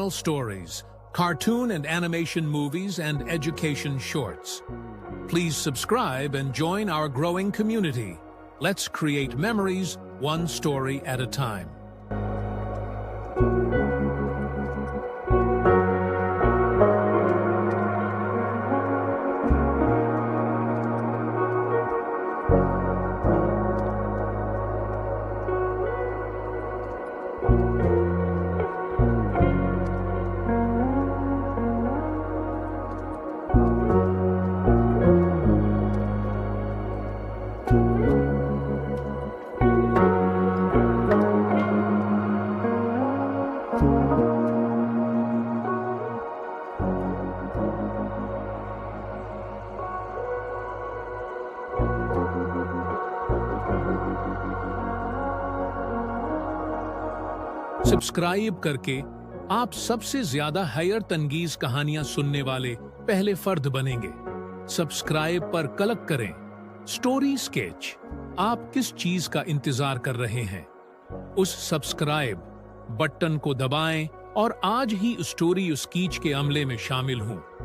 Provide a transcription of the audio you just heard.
original stories, cartoon and animation movies, and education shorts. Please subscribe and join our growing community. Let's create memories, one story at a time. Subscribe करके आप सबसे ज्यादा higher तंगीज कहानियां सुनने वाले पहले फर्द बनेंगे। सब्सक्राइब पर क्लिक करें। स्टोरी स्केच, आप किस चीज का इंतजार कर रहे हैं? उस सब्सक्राइब बटन को दबाएं और आज ही स्टोरी स्केच के अमले में शामिल हों।